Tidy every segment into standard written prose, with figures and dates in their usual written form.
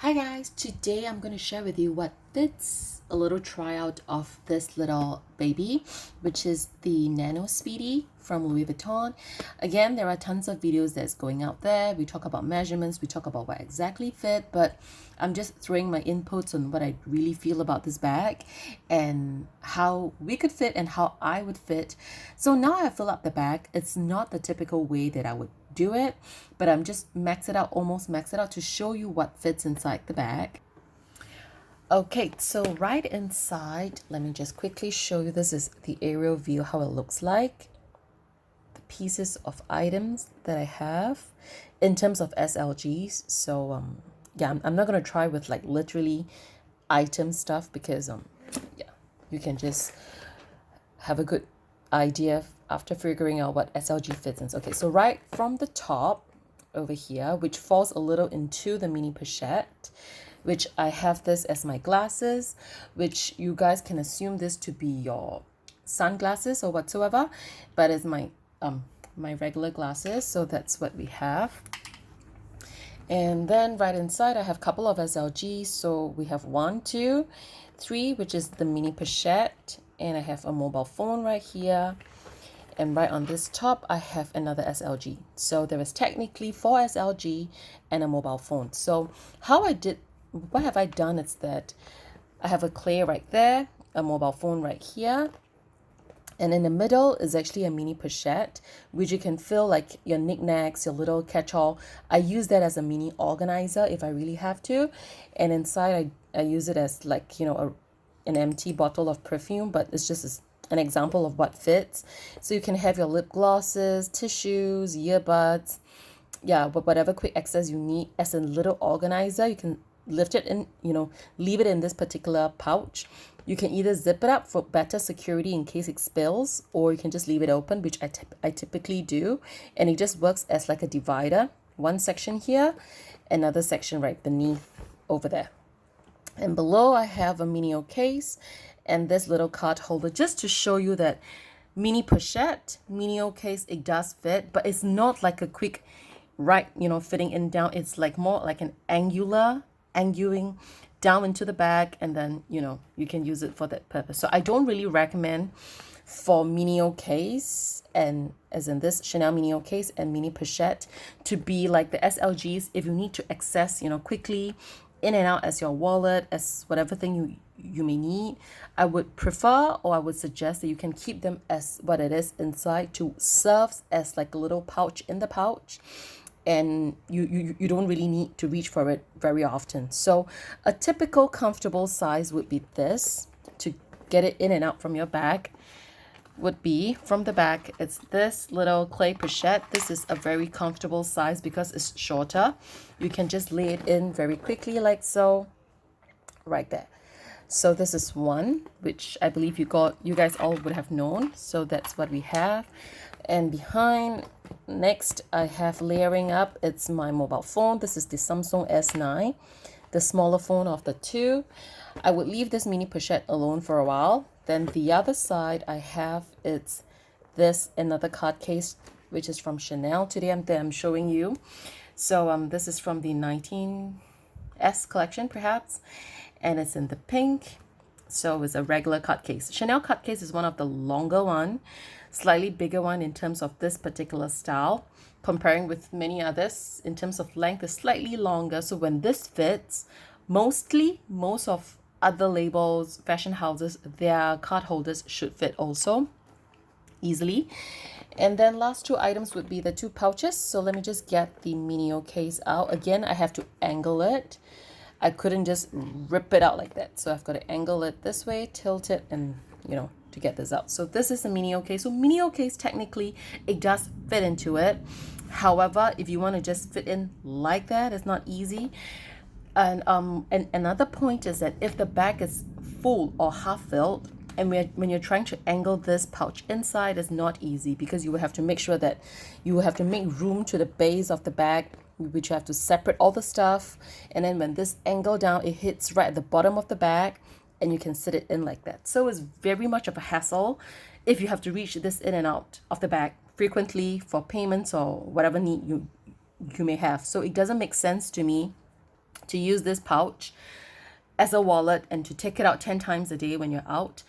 Hi guys, today I'm going to share with you what fits a little tryout of this little baby, which is the Nano Speedy from Louis Vuitton. Again, there are tons of videos that's going out there. We talk about measurements, we talk about what exactly fit, but I'm just throwing my inputs on what I really feel about this bag and how we could fit and how I would fit. So now I fill up the bag. It's not the typical way that I would do it, but I'm just almost max it out to show you what fits inside the bag. Okay, so right inside, let me just quickly show you. This is the aerial view, how it looks like. The pieces of items that I have in terms of SLGs. So yeah, I'm not gonna try with like literally item stuff because yeah, you can just have a good idea after figuring out what SLG fits in. Okay, so right from the top over here, which falls a little into the mini pochette, which I have this as my glasses, which you guys can assume this to be your sunglasses or whatsoever, but it's my regular glasses, so that's what we have. And then right inside I have a couple of SLGs, so we have 1, 2, 3, which is the mini pochette, and I have a mobile phone right here. And right on this top, I have another SLG. So there is technically 4 SLG and a mobile phone. So what have I done is that I have a clay right there, a mobile phone right here, and in the middle is actually a mini pochette, which you can fill like your knickknacks, your little catch-all. I use that as a mini organizer if I really have to. And inside I use it as like, an empty bottle of perfume, but it's just an example of what fits. So you can have your lip glosses, tissues, earbuds, yeah, but whatever quick access you need as a little organizer. You can lift it in, leave it in this particular pouch. You can either zip it up for better security in case it spills, or you can just leave it open, which I typically do. And it just works as like a divider. One section here, another section right beneath over there. And below I have a mini case and this little card holder, just to show you that mini pochette, mini case, it does fit, but it's not like a quick fitting in down. It's like more like an anguling down into the bag, and then you can use it for that purpose. So I don't really recommend for mini case, and as in this Chanel mini case and mini pochette, to be like the SLGs if you need to access quickly in and out as your wallet, as whatever thing you may need. I would prefer, or I would suggest, that you can keep them as what it is inside, to serve as like a little pouch in the pouch, and you don't really need to reach for it very often. So a typical comfortable size would be this, to get it in and out from your bag. Would be from the back, it's this little clay pochette. This is a very comfortable size because it's shorter. You can just lay it in very quickly like so, right there. So this is one, which I believe you guys all would have known. So that's what we have. And behind, next I have layering up, it's my mobile phone. This is the Samsung S9, the smaller phone of the two. I would leave this mini pochette alone for a while. Then the other side I have, it's this another card case, which is from Chanel. Today I'm showing you. So this is from the 19S collection perhaps, and it's in the pink. So it's a regular card case. Chanel card case is one of the longer one, slightly bigger one in terms of this particular style, comparing with many others in terms of length is slightly longer. So when this fits, most of other labels, fashion houses, their card holders should fit also easily. And then last two items would be the two pouches. So let me just get the mini case out. Again, I have to angle it. I couldn't just rip it out like that. So I've got to angle it this way, tilt it, and to get this out. So this is the mini case. So mini case, technically it does fit into it. However, if you want to just fit in like that, it's not easy. And another point is that if the bag is full or half filled, and when you're trying to angle this pouch inside, it's not easy, because you will have to make sure that you will have to make room to the base of the bag, which you have to separate all the stuff. And then when this angle down, it hits right at the bottom of the bag, and you can sit it in like that. So it's very much of a hassle if you have to reach this in and out of the bag frequently for payments or whatever need you may have. So it doesn't make sense to me to use this pouch as a wallet and to take it out 10 times a day when you're out.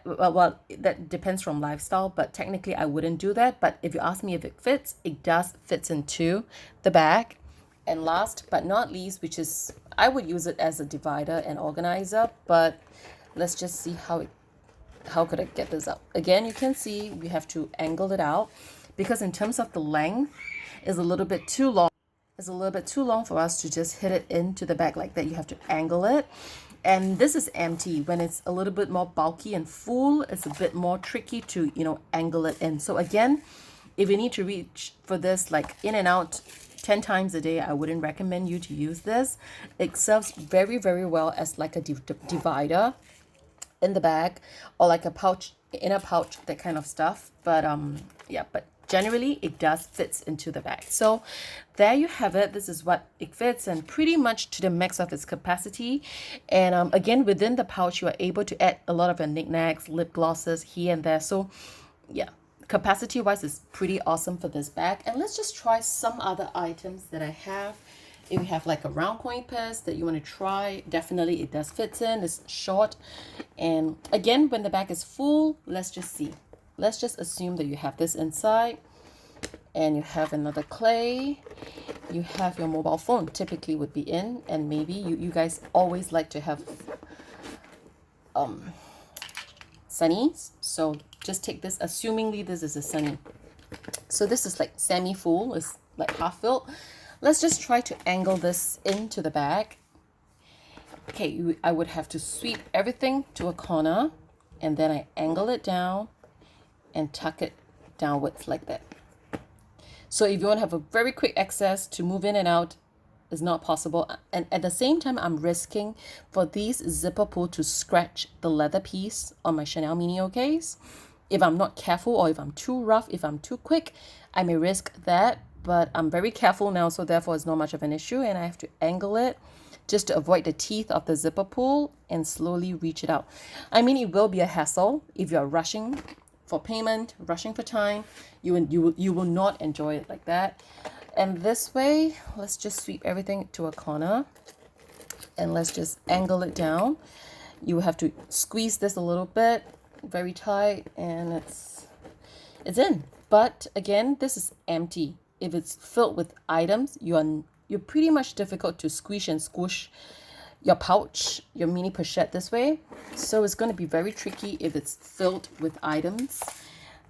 Well, that depends from lifestyle, but technically I wouldn't do that. But if you ask me if it fits, it does fits into the bag. And last but not least, which is, I would use it as a divider and organizer, but let's just see how could I get this up. Again, you can see we have to angle it out because in terms of the length is a little bit too long. It's a little bit too long for us to just hit it into the bag like that. You have to angle it. And this is empty. When it's a little bit more bulky and full, it's a bit more tricky to, angle it in. So again, if you need to reach for this like in and out 10 times a day, I wouldn't recommend you to use this. It serves very, very well as like a divider in the bag or like a pouch, in a pouch, that kind of stuff. But yeah, but generally it does fits into the bag. So there you have it. This is what it fits, and pretty much to the max of its capacity. And again, within the pouch you are able to add a lot of your knickknacks, lip glosses here and there. So yeah, capacity wise is pretty awesome for this bag. And let's just try some other items that I have. If you have like a round coin purse that you want to try, definitely it does fit in. It's short, and again, when the bag is full, let's just see. Let's just assume that you have this inside and you have another clay. You have your mobile phone, typically would be in, and maybe you guys always like to have sunnies. So just take this, assumingly this is a sunny. So this is like semi-full, it's like half filled. Let's just try to angle this into the bag. Okay, I would have to sweep everything to a corner, and then I angle it down and tuck it downwards like that. So if you want to have a very quick access to move in and out, is not possible. And at the same time, I'm risking for these zipper pull to scratch the leather piece on my Chanel Mini case. If I'm not careful, or if I'm too rough, if I'm too quick, I may risk that. But I'm very careful now, so therefore it's not much of an issue. And I have to angle it just to avoid the teeth of the zipper pull and slowly reach it out. I mean, it will be a hassle if you're rushing for payment, rushing for time. You will not enjoy it like that. And this way, let's just sweep everything to a corner and let's just angle it down. You will have to squeeze this a little bit, very tight, and it's in. But again, this is empty. If it's filled with items, you're pretty much difficult to squish and squish your pouch, your mini pochette this way. So it's going to be very tricky if it's filled with items.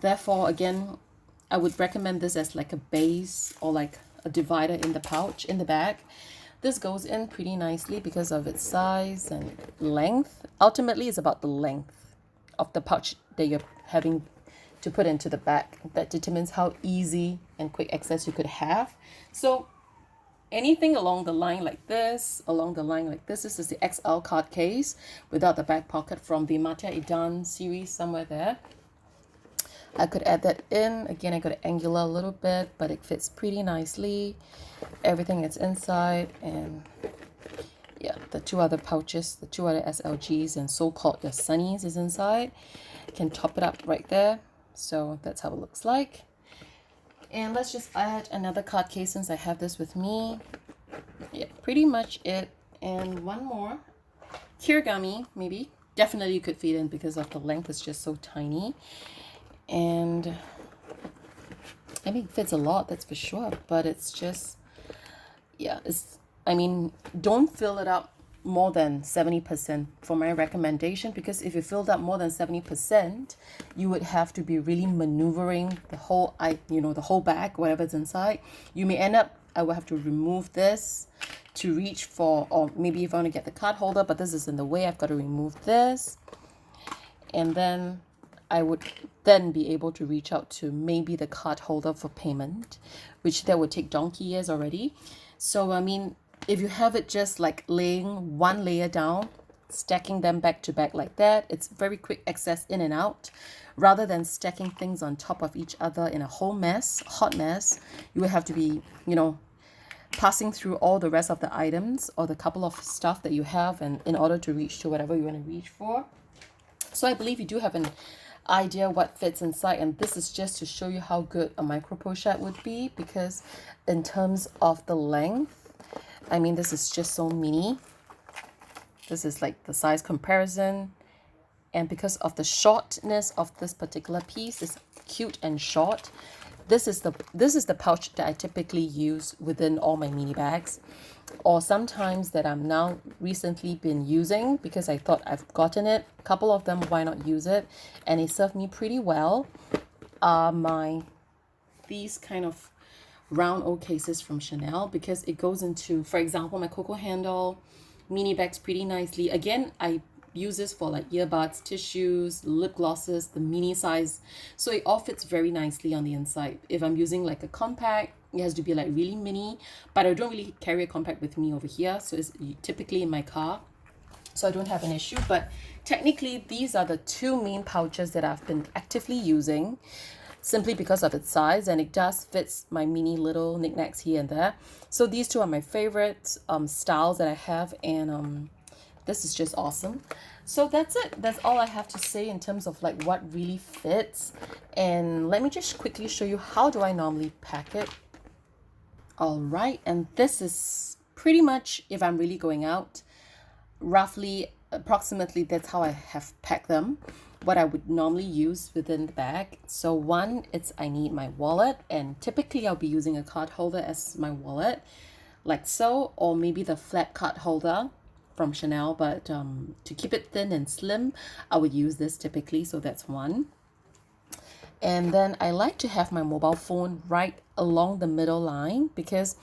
Therefore, again, I would recommend this as like a base or like a divider in the pouch, in the bag. This goes in pretty nicely because of its size and length. Ultimately, it's about the length of the pouch that you're having to put into the bag that determines how easy and quick access you could have. So anything along the line like this, this is the XL card case without the back pocket from the Mattia Idan series, somewhere there. I could add that in. Again, I got it angular a little bit, but it fits pretty nicely. Everything is inside, and yeah, the two other pouches, the two other SLGs and so-called your sunnies is inside. You can top it up right there. So that's how it looks like. And let's just add another card case since I have this with me. Yeah, pretty much it. And one more. Kirigami, maybe. Definitely you could fit in because of the length is just so tiny. And I mean, it fits a lot, that's for sure. But it's just, yeah, don't fill it up more than 70% for my recommendation, because if you filled up more than 70%, you would have to be really maneuvering the whole the whole bag, whatever's inside. You may end up, I will have to remove this to reach for, or maybe if I want to get the card holder, but this is in the way, I've got to remove this. And then I would then be able to reach out to maybe the card holder for payment, which that would take donkey years already. So I mean, if you have it just like laying one layer down, stacking them back to back like that, it's very quick access in and out. Rather than stacking things on top of each other in a whole mess, hot mess, you would have to be, passing through all the rest of the items or the couple of stuff that you have, and in order to reach to whatever you want to reach for. So I believe you do have an idea what fits inside, and this is just to show you how good a micro pochette would be, because in terms of the length, I mean, this is just so mini. This is like the size comparison. And because of the shortness of this particular piece, it's cute and short. This is the pouch that I typically use within all my mini bags, or sometimes that I'm now recently been using because I thought I've gotten it. A couple of them, why not use it? And it served me pretty well. These kind of round old cases from Chanel, because it goes into, for example, my cocoa handle mini bags pretty nicely. Again, I use this for like earbuds, tissues, lip glosses, the mini size, so it all fits very nicely on the inside. If I'm using like a compact, it has to be like really mini, but I don't really carry a compact with me over here, so it's typically in my car, so I don't have an issue. But technically these are the two main pouches that I've been actively using, simply because of its size, and it just fits my mini little knickknacks here and there. So these two are my favorite styles that I have, and this is just awesome. So that's it. That's all I have to say in terms of like what really fits. And let me just quickly show you how do I normally pack it. All right, and this is pretty much, if I'm really going out, roughly approximately that's how I have packed them, what I would normally use within the bag. So one, it's I need my wallet, and typically I'll be using a card holder as my wallet, like so, or maybe the flat card holder from Chanel, but to keep it thin and slim, I would use this typically. So that's one. And then I like to have my mobile phone right along the middle line, because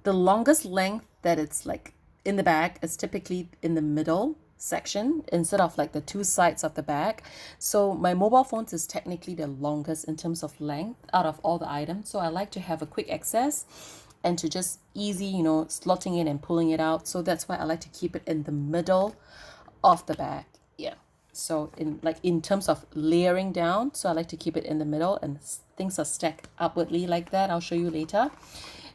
the longest length that it's like in the bag is typically in the middle section instead of like the two sides of the bag. So my mobile phone is technically the longest in terms of length out of all the items. So I like to have a quick access and to just easy, you know, slotting in and pulling it out. So that's why I like to keep it in the middle of the bag. Yeah. So in terms of layering down, so I like to keep it in the middle, and things are stacked upwardly like that. I'll show you later.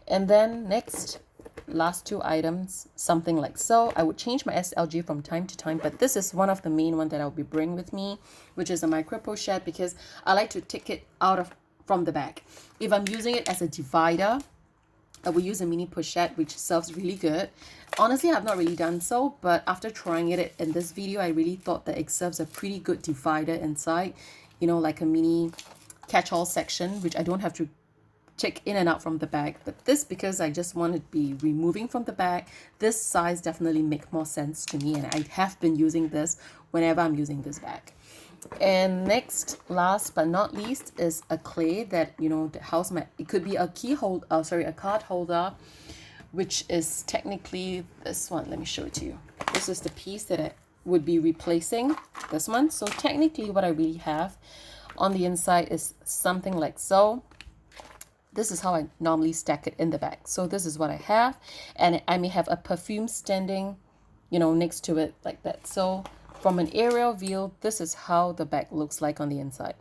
And then next, last two items, something like so. I would change my SLG from time to time, but this is one of the main one that I'll be bringing with me, which is a micro pochette, because I like to take it from the bag. If I'm using it as a divider, I will use a mini pochette, which serves really good. Honestly, I've not really done so, but after trying it in this video, I really thought that it serves a pretty good divider inside, you know, like a mini catch-all section, which I don't have to take in and out from the bag. But this, because I just want to be removing from the bag, this size definitely makes more sense to me, and I have been using this whenever I'm using this bag. And next, last but not least, is a clay that, you know, it could be a a card holder, which is technically this one. Let me show it to you. This is the piece that I would be replacing this one. So technically what I really have on the inside is something like so. This is how I normally stack it in the bag. So this is what I have, and I may have a perfume standing, you know, next to it like that. So from an aerial view, this is how the bag looks like on the inside.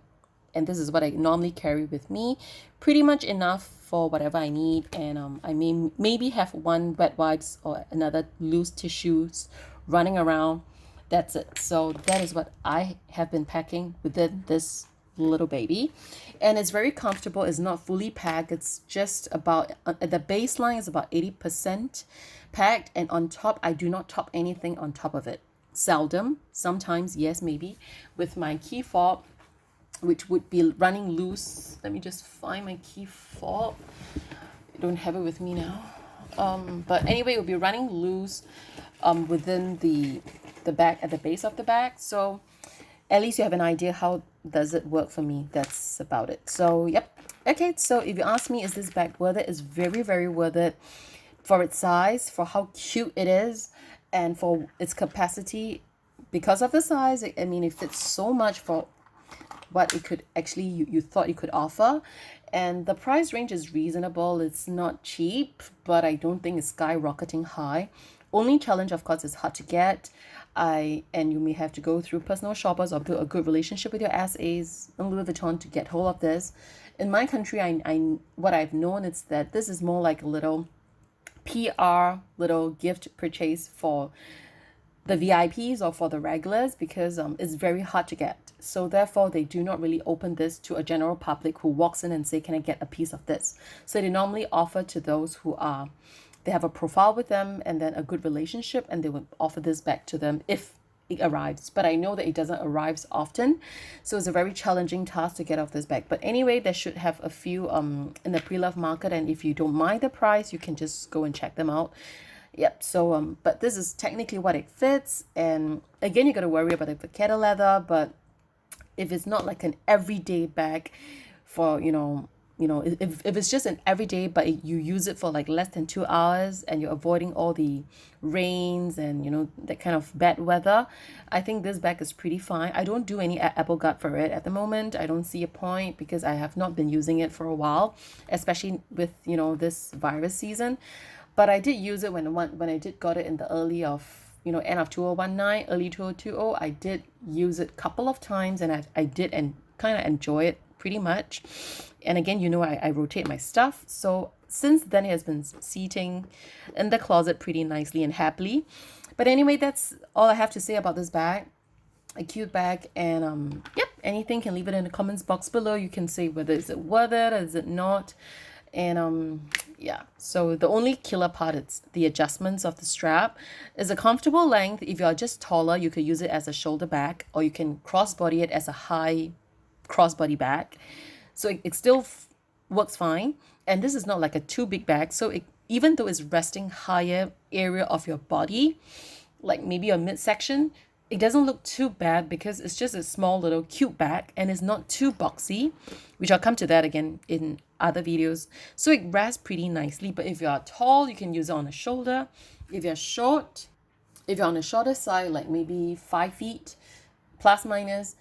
And this is what I normally carry with me. Pretty much enough for whatever I need. And I maybe have one wet wipes or another loose tissues running around. That's it. So that is what I have been packing within this little baby, and it's very comfortable. It's not fully packed. It's just about the baseline is about 80% packed, and on top I do not top anything on top of it. Seldom, sometimes yes, maybe with my key fob, which would be running loose. Let me just find my key fob. I don't have it with me now, but anyway, it will be running loose within the bag, at the base of the bag. So at least you have an idea how does it work for me. That's about it. So yep. Okay, so if you ask me, is this bag worth it? It's very, very worth it for its size, for how cute it is, and for its capacity. Because of the size, I mean, it fits so much for what it could actually, you thought it could offer. And the price range is reasonable. It's not cheap, but I don't think it's skyrocketing high. Only challenge, of course, is hard to get. And you may have to go through personal shoppers or build a good relationship with your SAs in Louis Vuitton to get hold of this. In my country, what I've known is that this is more like a little PR, little gift purchase for the VIPs or for the regulars, because it's very hard to get. So therefore, they do not really open this to a general public who walks in and say, can I get a piece of this? So they normally offer to those who are they have a profile with them and then a good relationship, and they would offer this bag to them if it arrives. But I know that it doesn't arrive often, so it's a very challenging task to get off this bag. But anyway, they should have a few in the pre-love market, and if you don't mind the price, you can just go and check them out. Yep. So but this is technically what it fits, and again, you got to worry about the kettle leather. But if it's not like an everyday bag for, if it's just an everyday, but you use it for like less than 2 hours and you're avoiding all the rains and, that kind of bad weather, I think this bag is pretty fine. I don't do any apple guard for it at the moment. I don't see a point because I have not been using it for a while, especially with, this virus season. But I did use it when I did got it in the early of, end of 2019, early 2020. I did use it a couple of times, and I did and kind of enjoy it pretty much. And again, I rotate my stuff. So since then, it has been seating in the closet pretty nicely and happily. But anyway, that's all I have to say about this bag. A cute bag. And yep, anything, can leave it in the comments box below. You can say whether is it worth it or is it not. And yeah, so the only killer part is the adjustments of the strap. Is a comfortable length. If you're just taller, you could use it as a shoulder bag, or you can crossbody it as a high crossbody bag. So it still works fine. And this is not like a too big bag, so even though it's resting higher area of your body, like maybe your midsection, it doesn't look too bad because it's just a small little cute bag and it's not too boxy, which I'll come to that again in other videos. So it rests pretty nicely. But if you are tall, you can use it on the shoulder. If you're short, if you're on the shorter side, like maybe 5 feet plus minus,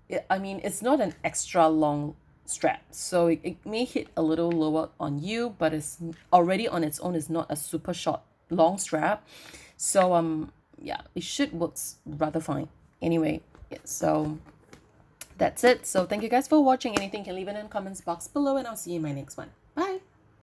it's not an extra long strap, so it may hit a little lower on you, but it's already on its own is not a super short long strap. So yeah, it should work rather fine. Anyway, yeah, so that's it. So thank you guys for watching. Anything, can leave it in the comments box below, and I'll see you in my next one. Bye.